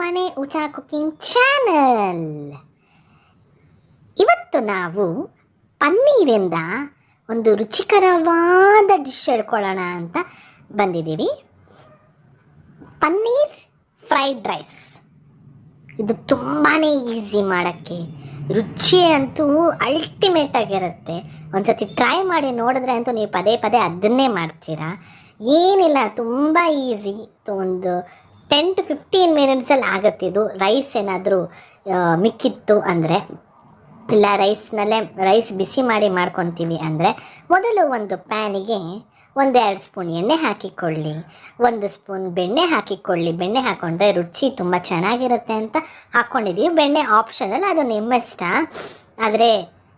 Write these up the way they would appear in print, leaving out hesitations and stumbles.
ಮನೆ ಊಟ cooking channel. ಇವತ್ತು ನಾವು ಪನ್ನೀರಿಂದ ಒಂದು ರುಚಿಕರವಾದ ಡಿಶ್ ಹೇಳ್ಕೊಳ್ಳೋಣ ಅಂತ ಬಂದಿದ್ದೀವಿ. Paneer fried rice. ಇದು ತುಂಬಾ ಈಸಿ ಮಾಡೋಕ್ಕೆ, ರುಚಿ ಅಂತೂ ಅಲ್ಟಿಮೇಟ್ ಆಗಿರುತ್ತೆ. ಒಂದ್ಸತಿ ಟ್ರೈ ಮಾಡಿ ನೋಡಿದ್ರೆ ಅಂತೂ ನೀವು ಪದೇ ಪದೇ ಅದನ್ನೇ ಮಾಡ್ತೀರಾ. ಏನಿಲ್ಲ, ತುಂಬ ಈಸಿ. ಒಂದು 10 to 15 ಮಿನಿಟ್ಸಲ್ಲಿ ಆಗುತ್ತಿದ್ದು. ರೈಸ್ ಏನಾದರೂ ಮಿಕ್ಕಿತ್ತು ಅಂದರೆ, ಇಲ್ಲ ರೈಸ್ ಬಿಸಿ ಮಾಡಿ ಮಾಡ್ಕೊತೀವಿ ಅಂದರೆ, ಮೊದಲು ಒಂದು ಪ್ಯಾನಿಗೆ 1-2 ಸ್ಪೂನ್ ಎಣ್ಣೆ ಹಾಕಿಕೊಳ್ಳಿ, 1 ಸ್ಪೂನ್ ಬೆಣ್ಣೆ ಹಾಕಿಕೊಳ್ಳಿ. ಬೆಣ್ಣೆ ಹಾಕ್ಕೊಂಡ್ರೆ ರುಚಿ ತುಂಬ ಚೆನ್ನಾಗಿರುತ್ತೆ ಅಂತ ಹಾಕ್ಕೊಂಡಿದ್ದೀವಿ. ಬೆಣ್ಣೆ ಆಪ್ಷನಲ್, ಅದು ನಿಮ್ಮ ಇಷ್ಟ. ಆದರೆ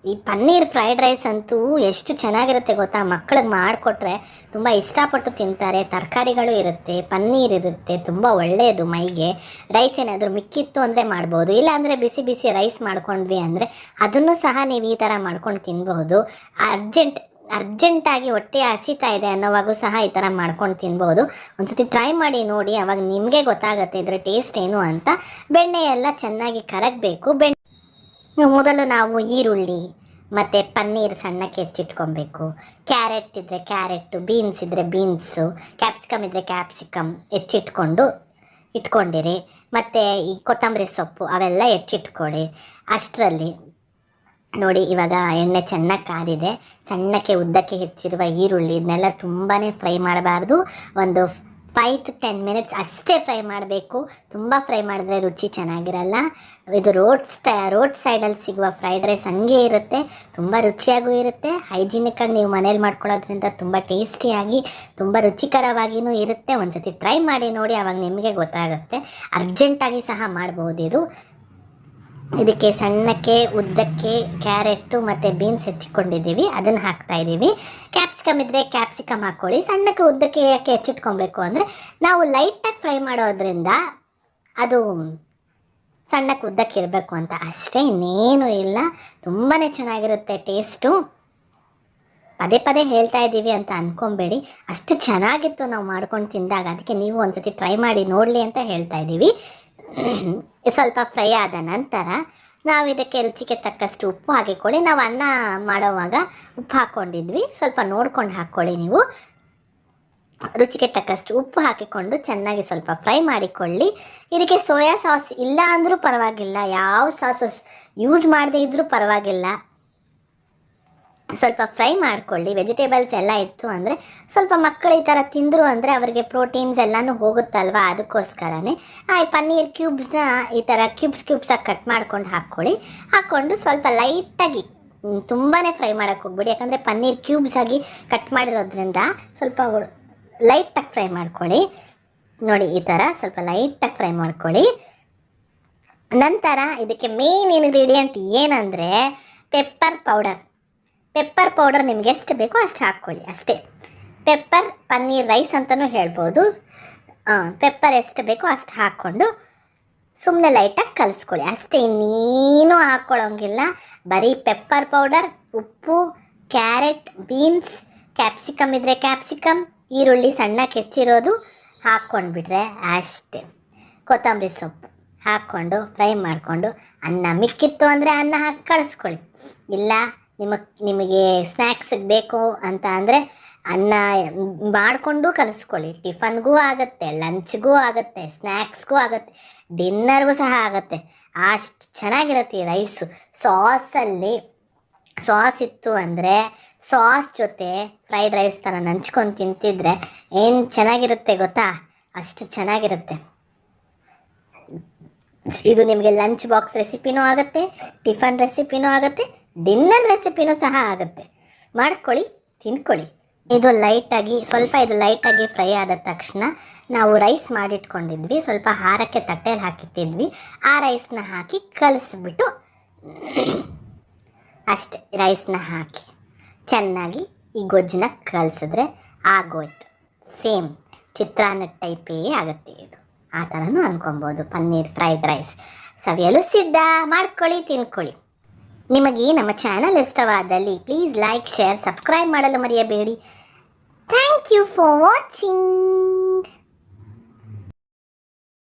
ಈ ಪನ್ನೀರ್ ಫ್ರೈಡ್ ರೈಸ್ ಅಂತೂ ಎಷ್ಟು ಚೆನ್ನಾಗಿರುತ್ತೆ ಗೊತ್ತಾ. ಮಕ್ಕಳಿಗೆ ಮಾಡಿಕೊಟ್ರೆ ತುಂಬ ಇಷ್ಟಪಟ್ಟು ತಿಂತಾರೆ. ತರಕಾರಿಗಳು ಇರುತ್ತೆ, ಪನ್ನೀರ್ ಇರುತ್ತೆ, ತುಂಬ ಒಳ್ಳೆಯದು ಮೈಗೆ. ರೈಸ್ ಏನಾದರೂ ಮಿಕ್ಕಿತ್ತು ಅಂದರೆ ಮಾಡ್ಬೋದು, ಇಲ್ಲಾಂದರೆ ಬಿಸಿ ಬಿಸಿ ರೈಸ್ ಮಾಡ್ಕೊಂಡ್ವಿ ಅಂದರೆ ಅದನ್ನು ಸಹ ನೀವು ಈ ಥರ ಮಾಡ್ಕೊಂಡು ತಿನ್ಬಹುದು. ಅರ್ಜೆಂಟಾಗಿ ಹೊಟ್ಟೆ ಹಸಿತಾ ಇದೆ ಅನ್ನೋವಾಗೂ ಸಹ ಈ ಥರ ಮಾಡ್ಕೊಂಡು ತಿನ್ಬೋದು. ಒಂದ್ಸತಿ ಟ್ರೈ ಮಾಡಿ ನೋಡಿ, ಅವಾಗ ನಿಮಗೆ ಗೊತ್ತಾಗುತ್ತೆ ಇದರ ಟೇಸ್ಟ್ ಏನು ಅಂತ. ಬೆಣ್ಣೆ ಎಲ್ಲ ಚೆನ್ನಾಗಿ ಕರಗಬೇಕು. ಮೊದಲು ನಾವು ಈರುಳ್ಳಿ ಮತ್ತು ಪನ್ನೀರ್ ಸಣ್ಣಕ್ಕೆ ಹೆಚ್ಚಿಟ್ಕೊಬೇಕು. ಕ್ಯಾರೆಟ್ ಇದ್ದರೆ ಕ್ಯಾರೆಟು, ಬೀನ್ಸ್ ಇದ್ದರೆ ಬೀನ್ಸು, ಕ್ಯಾಪ್ಸಿಕಮ್ ಇದ್ದರೆ ಕ್ಯಾಪ್ಸಿಕಮ್ ಇಟ್ಕೊಂಡಿರಿ. ಮತ್ತು ಈ ಕೊತ್ತಂಬರಿ ಸೊಪ್ಪು ಅವೆಲ್ಲ ಹೆಚ್ಚಿಟ್ಕೊಳ್ಳಿ. ಅಷ್ಟರಲ್ಲಿ ನೋಡಿ, ಇವಾಗ ಎಣ್ಣೆ ಚೆನ್ನಾಗಿ ಕಾದಿದೆ. ಸಣ್ಣಕ್ಕೆ ಉದ್ದಕ್ಕೆ ಹೆಚ್ಚಿರುವ ಈರುಳ್ಳಿ ಇದನ್ನೆಲ್ಲ ತುಂಬಾ ಫ್ರೈ ಮಾಡಬಾರ್ದು. ಒಂದು 5 to 10 ಮಿನಿಟ್ಸ್ ಅಷ್ಟೇ ಫ್ರೈ ಮಾಡಬೇಕು. ತುಂಬ ಫ್ರೈ ಮಾಡಿದ್ರೆ ರುಚಿ ಚೆನ್ನಾಗಿರಲ್ಲ. ಇದು ರೋಡ್ ಸೈಡಲ್ಲಿ ಸಿಗುವ ಫ್ರೈಡ್ ರೈಸ್ ಹಂಗೆ ಇರುತ್ತೆ, ತುಂಬ ರುಚಿಯಾಗೂ ಇರುತ್ತೆ. ಹೈಜಿನಿಕ್ಕಾಗಿ ನೀವು ಮನೇಲಿ ಮಾಡ್ಕೊಳ್ಳೋದ್ರಿಂದ ತುಂಬ ಟೇಸ್ಟಿಯಾಗಿ, ತುಂಬ ರುಚಿಕರವಾಗಿಯೂ ಇರುತ್ತೆ. ಒಂದ್ಸತಿ ಟ್ರೈ ಮಾಡಿ ನೋಡಿ, ಆವಾಗ ನಿಮಗೆ ಗೊತ್ತಾಗುತ್ತೆ. ಅರ್ಜೆಂಟಾಗಿ ಸಹ ಮಾಡ್ಬೋದು ಇದು. ಇದಕ್ಕೆ ಸಣ್ಣಕ್ಕೆ ಉದ್ದಕ್ಕೆ ಕ್ಯಾರೆಟು ಮತ್ತು ಬೀನ್ಸ್ ಹೆಚ್ಚಿಕೊಂಡಿದ್ದೀವಿ, ಅದನ್ನು ಹಾಕ್ತಾಯಿದ್ದೀವಿ. ಕ್ಯಾಪ್ಸಿಕಮ್ ಇದ್ದರೆ ಕ್ಯಾಪ್ಸಿಕಮ್ ಹಾಕ್ಕೊಳ್ಳಿ. ಸಣ್ಣಕ್ಕೆ ಉದ್ದಕ್ಕೆ ಯಾಕೆ ಹೆಚ್ಚಿಟ್ಕೊಬೇಕು ಅಂದರೆ, ನಾವು ಲೈಟಾಗಿ ಫ್ರೈ ಮಾಡೋದ್ರಿಂದ ಅದು ಸಣ್ಣಕ್ಕೆ ಉದ್ದಕ್ಕೆ ಇರಬೇಕು ಅಂತ ಅಷ್ಟೇ, ಇನ್ನೇನು ಇಲ್ಲ. ತುಂಬಾ ಚೆನ್ನಾಗಿರುತ್ತೆ ಟೇಸ್ಟು. ಪದೇ ಪದೇ ಹೇಳ್ತಾ ಇದ್ದೀವಿ ಅಂತ ಅಂದ್ಕೊಬೇಡಿ, ಅಷ್ಟು ಚೆನ್ನಾಗಿತ್ತು ನಾವು ಮಾಡ್ಕೊಂಡು ತಿಂದಾಗ. ಅದಕ್ಕೆ ನೀವು ಒಂದ್ಸತಿ ಟ್ರೈ ಮಾಡಿ ನೋಡಲಿ ಅಂತ ಹೇಳ್ತಾ ಇದ್ದೀವಿ. ಸ್ವಲ್ಪ ಫ್ರೈ ಆದ ನಂತರ ನಾವು ಇದಕ್ಕೆ ರುಚಿಗೆ ತಕ್ಕಷ್ಟು ಉಪ್ಪು ಹಾಕಿಕೊಳ್ಳಿ. ನಾವು ಅನ್ನ ಮಾಡೋವಾಗ ಉಪ್ಪು ಹಾಕ್ಕೊಂಡಿದ್ವಿ, ಸ್ವಲ್ಪ ನೋಡ್ಕೊಂಡು ಹಾಕ್ಕೊಳ್ಳಿ ನೀವು. ರುಚಿಗೆ ತಕ್ಕಷ್ಟು ಉಪ್ಪು ಹಾಕಿಕೊಂಡು ಚೆನ್ನಾಗಿ ಸ್ವಲ್ಪ ಫ್ರೈ ಮಾಡಿಕೊಳ್ಳಿ. ಇದಕ್ಕೆ ಸೋಯಾ ಸಾಸ್ ಇಲ್ಲ ಅಂದರೂ ಪರವಾಗಿಲ್ಲ, ಯಾವ ಸಾಸಸ್ ಯೂಸ್ ಮಾಡದೇ ಇದ್ದರೂ ಪರವಾಗಿಲ್ಲ. ಸ್ವಲ್ಪ ಫ್ರೈ ಮಾಡ್ಕೊಳ್ಳಿ. ವೆಜಿಟೇಬಲ್ಸ್ ಎಲ್ಲ ಇತ್ತು ಅಂದರೆ, ಸ್ವಲ್ಪ ಮಕ್ಕಳು ಈ ಥರ ತಿಂದರು ಅಂದರೆ ಅವರಿಗೆ ಪ್ರೋಟೀನ್ಸ್ ಎಲ್ಲನೂ ಹೋಗುತ್ತಲ್ವ, ಅದಕ್ಕೋಸ್ಕರನೇ ಪನ್ನೀರ್ ಕ್ಯೂಬ್ಸ್ನ ಈ ಥರ ಕ್ಯೂಬ್ಸಾಗಿ ಕಟ್ ಮಾಡ್ಕೊಂಡು ಹಾಕ್ಕೊಂಡು ಸ್ವಲ್ಪ ಲೈಟಾಗಿ, ತುಂಬಾ ಫ್ರೈ ಮಾಡೋಕ್ಕೆ ಹೋಗ್ಬಿಡಿ. ಯಾಕಂದರೆ ಪನ್ನೀರ್ ಕ್ಯೂಬ್ಸ್ ಆಗಿ ಕಟ್ ಮಾಡಿರೋದ್ರಿಂದ ಸ್ವಲ್ಪ ಲೈಟಾಗಿ ಫ್ರೈ ಮಾಡ್ಕೊಳ್ಳಿ. ನೋಡಿ, ಈ ಥರ ಸ್ವಲ್ಪ ಲೈಟಾಗಿ ಫ್ರೈ ಮಾಡ್ಕೊಳ್ಳಿ. ನಂತರ ಇದಕ್ಕೆ ಮೇನ್ ಇಂಗ್ರೀಡಿಯೆಂಟ್ ಏನಂದರೆ ಪೆಪ್ಪರ್ ಪೌಡರ್ ನಿಮ್ಗೆ ಎಷ್ಟು ಬೇಕೋ ಅಷ್ಟು ಹಾಕ್ಕೊಳ್ಳಿ ಅಷ್ಟೇ. ಪೆಪ್ಪರ್ ಪನ್ನೀರ್ ರೈಸ್ ಅಂತಲೂ ಹೇಳ್ಬೋದು. ಪೆಪ್ಪರ್ ಎಷ್ಟು ಬೇಕೋ ಅಷ್ಟು ಹಾಕ್ಕೊಂಡು ಸುಮ್ಮನೆ ಲೈಟಾಗಿ ಕಲಿಸ್ಕೊಳ್ಳಿ ಅಷ್ಟೇ, ಇನ್ನೇನು ಹಾಕ್ಕೊಳ್ಳೋಂಗಿಲ್ಲ. ಬರೀ ಪೆಪ್ಪರ್ ಪೌಡರ್, ಉಪ್ಪು, ಕ್ಯಾರೆಟ್, ಬೀನ್ಸ್, ಕ್ಯಾಪ್ಸಿಕಮ್ ಇದ್ದರೆ ಕ್ಯಾಪ್ಸಿಕಮ್, ಈರುಳ್ಳಿ ಸಣ್ಣಕ್ಕೆ ಹೆಚ್ಚಿರೋದು ಹಾಕ್ಕೊಂಡ್ಬಿಟ್ರೆ ಅಷ್ಟೇ. ಕೊತ್ತಂಬರಿ ಸೊಪ್ಪು ಹಾಕ್ಕೊಂಡು ಫ್ರೈ ಮಾಡಿಕೊಂಡು, ಅನ್ನ ಮಿಕ್ಕಿತ್ತು ಅಂದರೆ ಅನ್ನ ಹಾಕಿ ಕಳಿಸ್ಕೊಳ್ಳಿ. ಇಲ್ಲ ನಿಮಗೆ ಸ್ನ್ಯಾಕ್ಸಿಗೆ ಬೇಕು ಅಂತ ಅಂದರೆ ಅನ್ನ ಮಾಡಿಕೊಂಡು ಕಲಿಸ್ಕೊಳ್ಳಿ. ಟಿಫನ್ಗೂ ಆಗುತ್ತೆ, ಲಂಚ್ಗೂ ಆಗುತ್ತೆ, ಸ್ನ್ಯಾಕ್ಸ್ಗೂ ಆಗುತ್ತೆ, ಡಿನ್ನರ್ಗೂ ಸಹ ಆಗುತ್ತೆ. ಅಷ್ಟು ಚೆನ್ನಾಗಿರುತ್ತೆ ಈ ರೈಸು. ಸಾಸ್ ಇತ್ತು ಅಂದರೆ ಸಾಸ್ ಜೊತೆ ಫ್ರೈಡ್ ರೈಸ್ ಥರ ನಂಚ್ಕೊಂಡು ತಿಂತಿದ್ರೆ ಏನು ಚೆನ್ನಾಗಿರುತ್ತೆ ಗೊತ್ತಾ, ಅಷ್ಟು ಚೆನ್ನಾಗಿರುತ್ತೆ. ಇದು ನಿಮಗೆ ಲಂಚ್ ಬಾಕ್ಸ್ ರೆಸಿಪಿನೂ ಆಗುತ್ತೆ, ಟಿಫನ್ ರೆಸಿಪಿನೂ ಆಗುತ್ತೆ, ಡಿನ್ನರ್ ರೆಸಿಪಿನೂ ಸಹ ಆಗುತ್ತೆ. ಮಾಡ್ಕೊಳ್ಳಿ, ತಿನ್ಕೊಳ್ಳಿ. ಇದು ಲೈಟಾಗಿ ಫ್ರೈ ಆದ ತಕ್ಷಣ ನಾವು ರೈಸ್ ಮಾಡಿಟ್ಕೊಂಡಿದ್ವಿ, ಸ್ವಲ್ಪ ಹಾರಕ್ಕೆ ತಟ್ಟೆಯಲ್ಲಿ ಹಾಕಿಟ್ಟಿದ್ವಿ, ಆ ರೈಸ್ನ ಹಾಕಿ ಕಲಿಸ್ಬಿಟ್ಟು ಅಷ್ಟೇ. ರೈಸ್ನ ಹಾಕಿ ಚೆನ್ನಾಗಿ ಈ ಗೊಜ್ಜನ್ನ ಕಲಿಸಿದ್ರೆ ಆಗೋಯ್ತು. ಸೇಮ್ ಚಿತ್ರಾನ್ನ ಟೈಪೇ ಆಗುತ್ತೆ ಇದು. ಆ ಥರನೂ ಅಂದ್ಕೊಬೋದು. ಪನ್ನೀರ್ ಫ್ರೈಡ್ ರೈಸ್ ಸವಿಯಲು ಸಿದ್ಧ. ಮಾಡ್ಕೊಳ್ಳಿ, ತಿನ್ಕೊಳ್ಳಿ. ನಿಮಗೆ ನಮ್ಮ ಚಾನಲ್ ಇಷ್ಟವಾದಲ್ಲಿ ಪ್ಲೀಸ್ ಲೈಕ್, ಶೇರ್, ಸಬ್ಸ್ಕ್ರೈಬ್ ಮಾಡಲು ಮರೆಯಬೇಡಿ. Thank you for watching.